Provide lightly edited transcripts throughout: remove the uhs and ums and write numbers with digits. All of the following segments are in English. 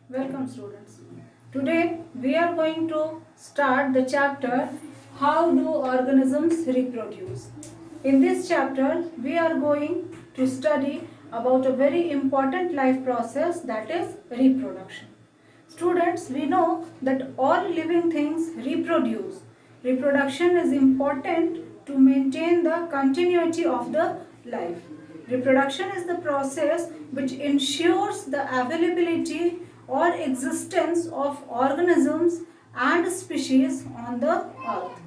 Welcome students. Today we are going to start the chapter How do organisms reproduce? In this chapter we are going to study about a very important life process, that is reproduction. Students, we know that all living things reproduce. Reproduction is important to maintain the continuity of the life. Reproduction is the process which ensures the availability or existence of organisms and species on the earth.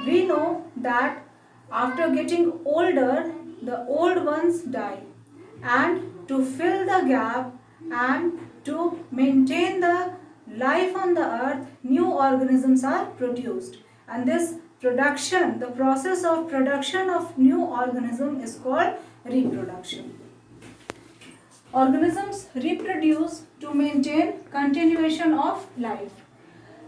We know that after getting older, the old ones die, and to fill the gap and to maintain the life on the earth, new organisms are produced. And this production, the process of production of new organism is called reproduction. Organisms reproduce to maintain continuation of life.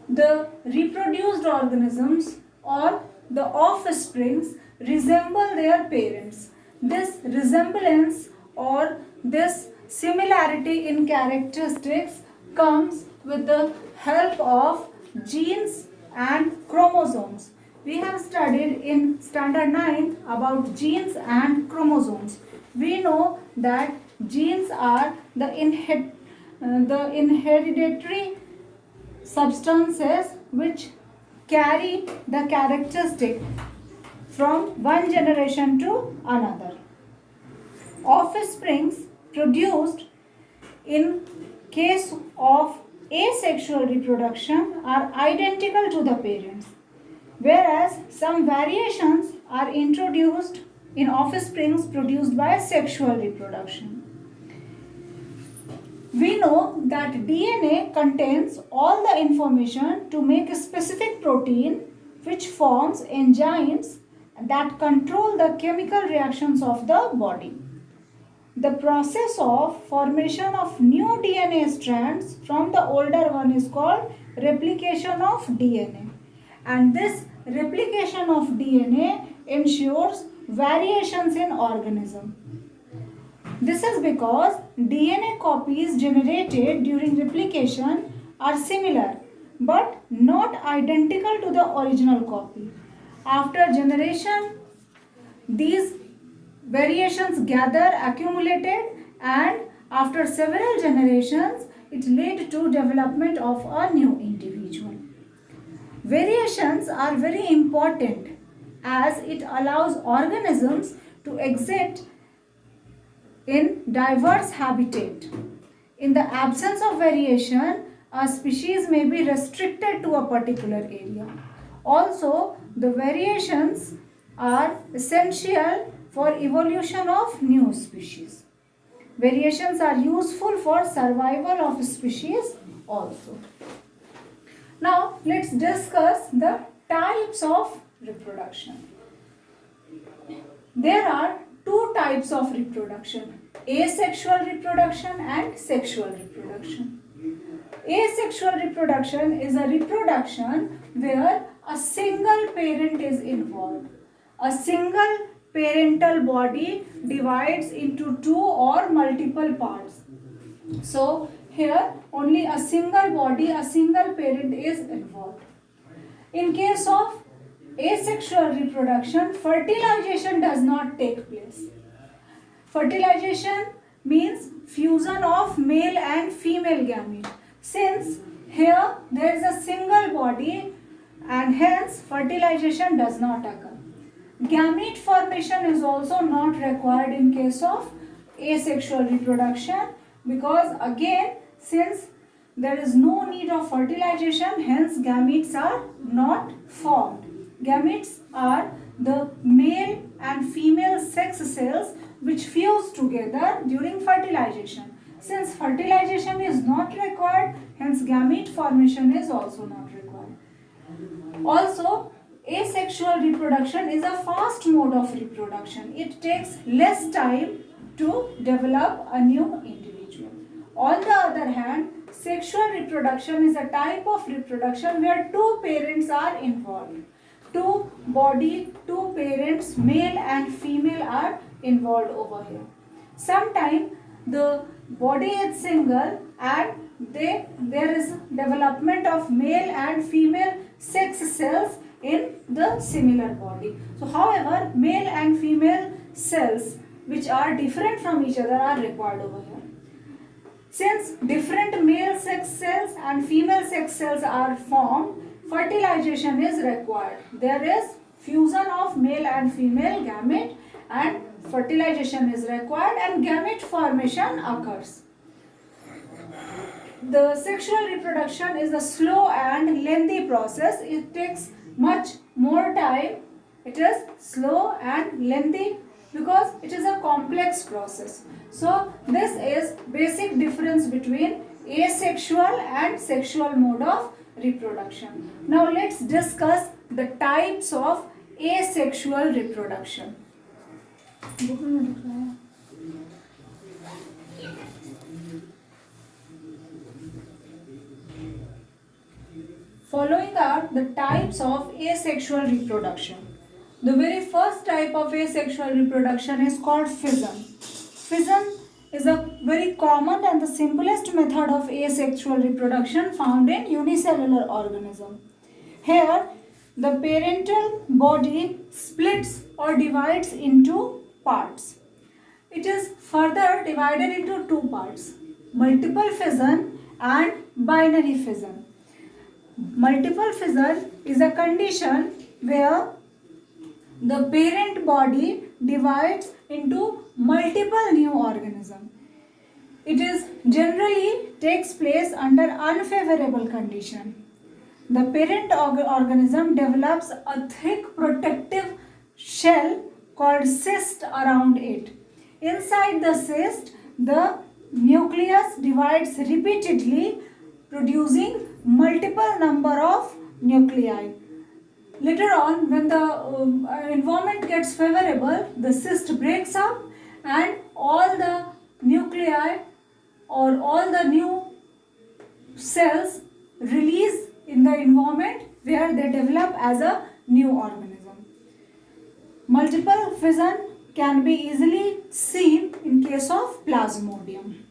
The reproduced organisms or the offsprings resemble their parents. This resemblance or this similarity in characteristics comes with the help of genes and chromosomes. We have studied in standard 9 about genes and chromosomes. We know that genes are the inheritatory substances which carry the characteristic from one generation to another. Offsprings produced in case of asexual reproduction are identical to the parents, whereas some variations are introduced in offsprings produced by sexual reproduction. We know that DNA contains all the information to make a specific protein which forms enzymes that control the chemical reactions of the body. The process of formation of new DNA strands from the older one is called replication of DNA. And this replication of DNA ensures variations in organism. This is because DNA copies generated during replication are similar but not identical to the original copy. After generation, these variations gather accumulated, and after several generations it led to development of a new individual. Variations are very important as it allows organisms to exist in diverse habitat. In the absence of variation, a species may be restricted to a particular area. Also, the variations are essential for evolution of new species. Variations are useful for survival of species also. Now, let's discuss the types of reproduction. There are two types of reproduction: asexual reproduction and sexual reproduction. Asexual reproduction is a reproduction where a single parent is involved. A single parental body divides into two or multiple parts. So here only a single body, a single parent is involved. In case of asexual reproduction, fertilization does not take place. Fertilization means fusion of male and female gamete. Since here there is a single body and hence fertilization does not occur. Gamete formation is also not required in case of asexual reproduction because again since there is no need of fertilization, hence gametes are not formed. Gametes are the male and female sex cells which fuse together during fertilization. Since fertilization is not required, hence gamete formation is also not required. Also, asexual reproduction is a fast mode of reproduction. It takes less time to develop a new individual. On the other hand, sexual reproduction is a type of reproduction where two parents are involved. Two parents, male and female, are involved over here. Sometimes the body is single and there is development of male and female sex cells in the similar body. So however, male and female cells which are different from each other are required over here. Since different male sex cells and female sex cells are formed, fertilization is required. There is fusion of male and female gamete and fertilization is required and gamete formation occurs. The sexual reproduction is a slow and lengthy process. It takes much more time. It is slow and lengthy because it is a complex process. So this is basic difference between asexual and sexual mode of reproduction. Now let's discuss the types of asexual reproduction. Following are the types of asexual reproduction. The very first type of asexual reproduction is called fission. Fission is a very common and the simplest method of asexual reproduction found in unicellular organism. Here, the parental body splits or divides into parts. It is further divided into two parts, multiple fission and binary fission. Multiple fission is a condition where the parent body divides into multiple new organisms. It is generally takes place under unfavorable condition. The parent organism develops a thick protective shell called cyst around it. Inside the cyst, the nucleus divides repeatedly, producing multiple number of nuclei. Later on, when the environment gets favorable, the cyst breaks up and all the nuclei or all the new cells release in the environment where they develop as a new organism. Multiple fission can be easily seen in case of Plasmodium.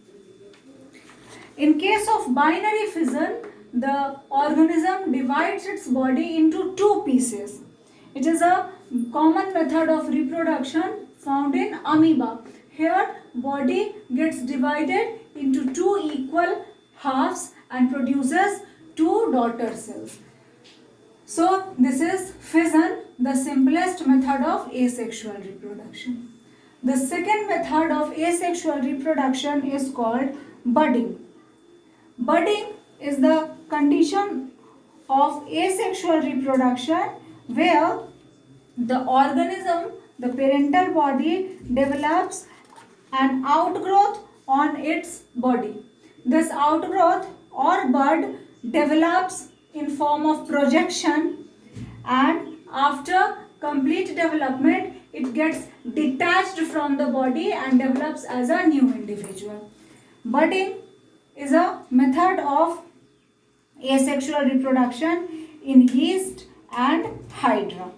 In case of binary fission, the organism divides its body into two pieces. It is a common method of reproduction found in amoeba. Here, body gets divided into two equal halves and produces two daughter cells. So, this is fission, the simplest method of asexual reproduction. The second method of asexual reproduction is called budding. Budding is the condition of asexual reproduction where the organism, the parental body, develops an outgrowth on its body. This outgrowth or bud develops in form of projection, and after complete development it gets detached from the body and develops as a new individual. Budding is a method of asexual reproduction in yeast and hydra.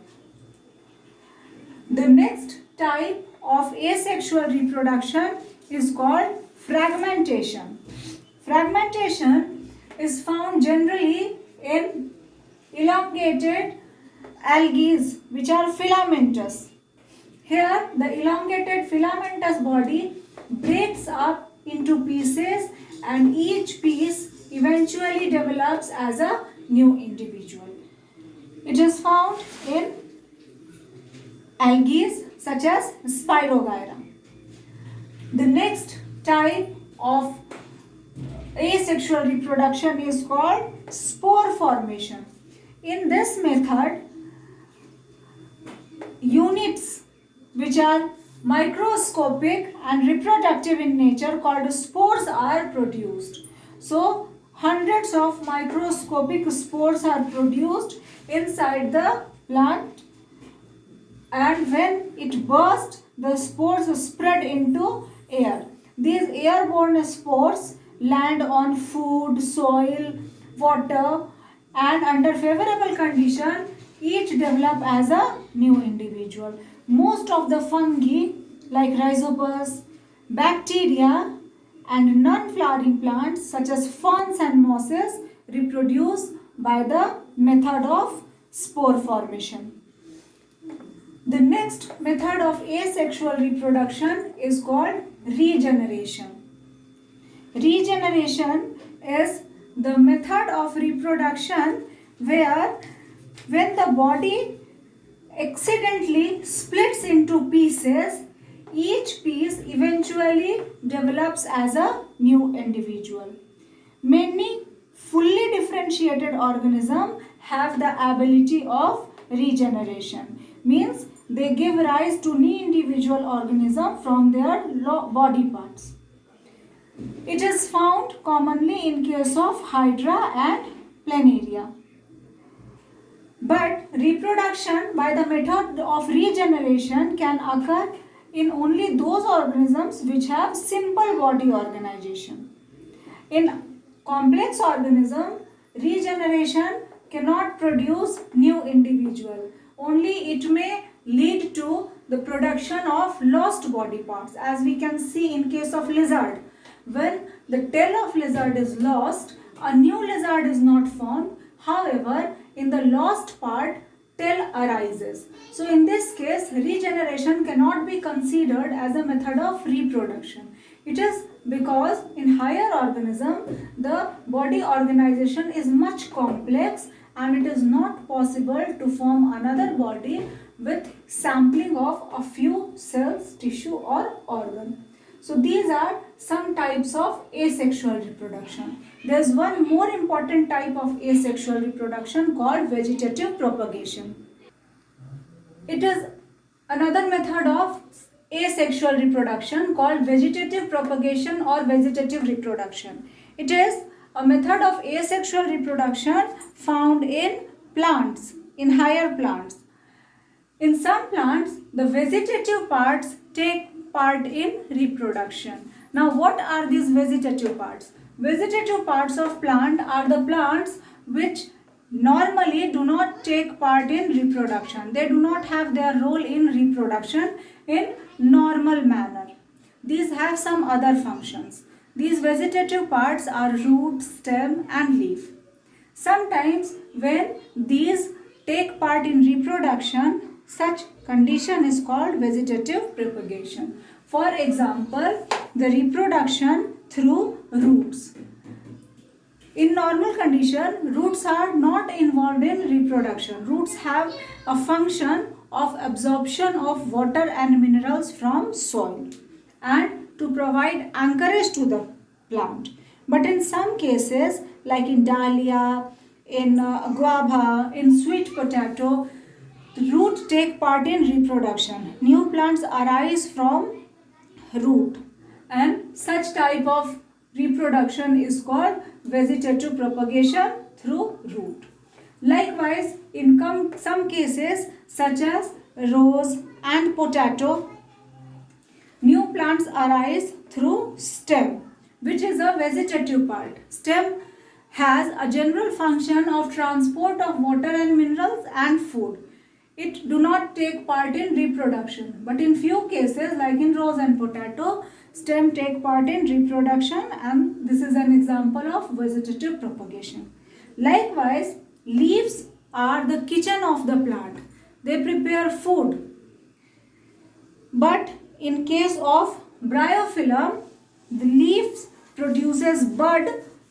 The next type of asexual reproduction is called fragmentation. Fragmentation is found generally in elongated algae which are filamentous. Here the elongated filamentous body breaks up into pieces and each piece eventually develops as a new individual. It is found in algae such as Spirogyra. The next type of asexual reproduction is called spore formation. In this method, units which are microscopic and reproductive in nature called spores are produced. So, hundreds of microscopic spores are produced inside the plant, and when it bursts, the spores spread into air. These airborne spores land on food, soil, water, and under favorable condition each develop as a new individual. Most of the fungi like rhizopus, bacteria and non-flowering plants such as ferns and mosses reproduce by the method of spore formation. The next method of asexual reproduction is called regeneration. Regeneration is the method of reproduction where when the body accidentally splits into pieces, each piece eventually develops as a new individual. Many fully differentiated organisms have the ability of regeneration. Means they give rise to new individual organism from their body parts. It is found commonly in case of Hydra and Planaria. But reproduction by the method of regeneration can occur in only those organisms which have simple body organization. In complex organism, regeneration cannot produce new individual. Only it may lead to the production of lost body parts, as we can see in case of lizard. When the tail of lizard is lost, a new lizard is not formed. However, in the lost part, tail arises. So in this case, regeneration cannot be considered as a method of reproduction. It is because in higher organism, the body organization is much complex and it is not possible to form another body with sampling of a few cells, tissue or organ. So these are some types of asexual reproduction. There is one more important type of asexual reproduction called vegetative propagation. It is another method of asexual reproduction called vegetative propagation or vegetative reproduction. It is a method of asexual reproduction found in plants, in higher plants. In some plants, the vegetative parts take part in reproduction. Now, what are these vegetative parts? Vegetative parts of plant are the plants which normally do not take part in reproduction. They do not have their role in reproduction in normal manner. These have some other functions. These vegetative parts are root, stem and leaf. Sometimes when these take part in reproduction, such condition is called vegetative propagation. For example, the reproduction through roots. In normal condition, roots are not involved in reproduction. Roots have a function of absorption of water and minerals from soil and to provide anchorage to the plant. But in some cases, like in dahlia, in guava, in sweet potato, the root take part in reproduction. New plants arise from root and such type of reproduction is called vegetative propagation through root. Likewise, in some cases such as rose and potato, new plants arise through stem, which is a vegetative part. Stem has a general function of transport of water and minerals and food. It do not take part in reproduction, but in few cases like in rose and potato, stem take part in reproduction and this is an example of vegetative propagation. Likewise, leaves are the kitchen of the plant. They prepare food. But in case of bryophyllum, the leaves produces bud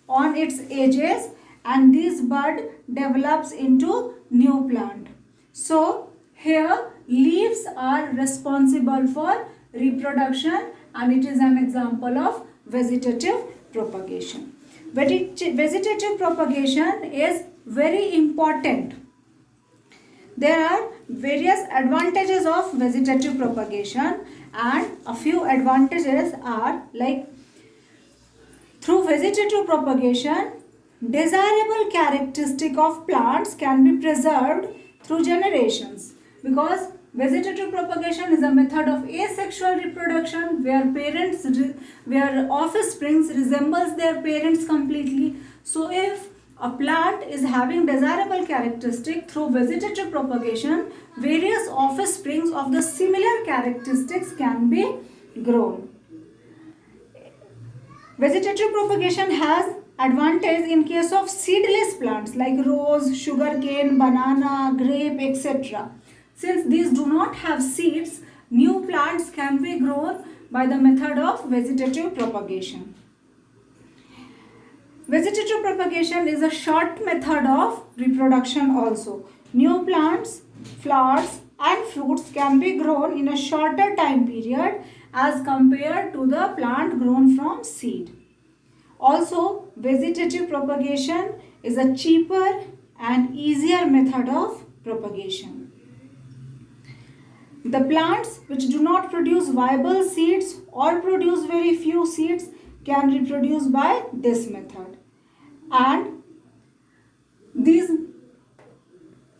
on its edges and this bud develops into new plant. So here leaves are responsible for reproduction and it is an example of vegetative propagation. Vegetative propagation is very important. There are various advantages of vegetative propagation and a few advantages are like through vegetative propagation, desirable characteristic of plants can be preserved through generations because vegetative propagation is a method of asexual reproduction where offsprings resembles their parents completely. So if a plant is having desirable characteristic through vegetative propagation, various offsprings of the similar characteristics can be grown. Vegetative propagation has advantage in case of seedless plants like rose, sugarcane, banana, grape, etc. Since these do not have seeds, new plants can be grown by the method of vegetative propagation. Vegetative propagation is a short method of reproduction also. New plants, flowers and fruits can be grown in a shorter time period as compared to the plant grown from seed. Also, vegetative propagation is a cheaper and easier method of propagation. The plants which do not produce viable seeds or produce very few seeds can reproduce by this method. And this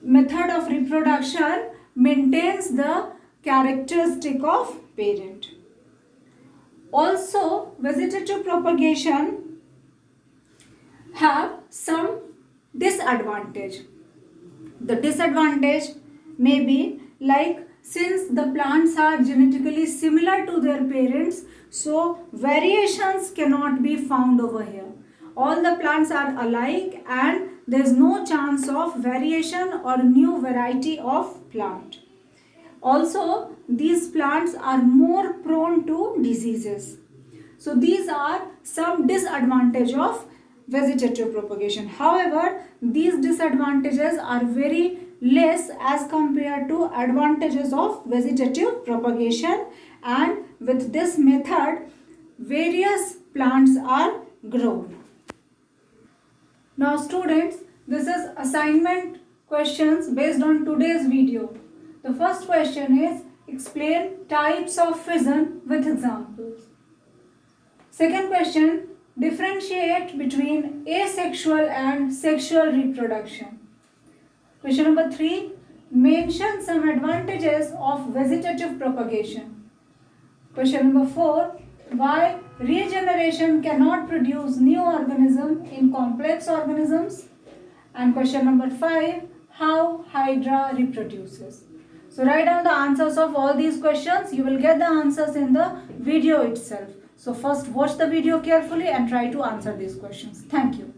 method of reproduction maintains the characteristic of parent. Also, vegetative propagation have some disadvantage. The disadvantage may be like, since the plants are genetically similar to their parents, so variations cannot be found over here. All the plants are alike and there is no chance of variation or new variety of plant. Also, these plants are more prone to diseases. So these are some disadvantages of vegetative propagation. However, these disadvantages are very less as compared to advantages of vegetative propagation, and with this method various plants are grown. Now students, this is assignment questions based on today's video. The first question is, explain types of fission with examples. Second question, differentiate between asexual and sexual reproduction. Question number 3, mention some advantages of vegetative propagation. Question number 4, why regeneration cannot produce new organisms in complex organisms. And question number 5, how Hydra reproduces. So write down the answers of all these questions. You will get the answers in the video itself. So first watch the video carefully and try to answer these questions. Thank you.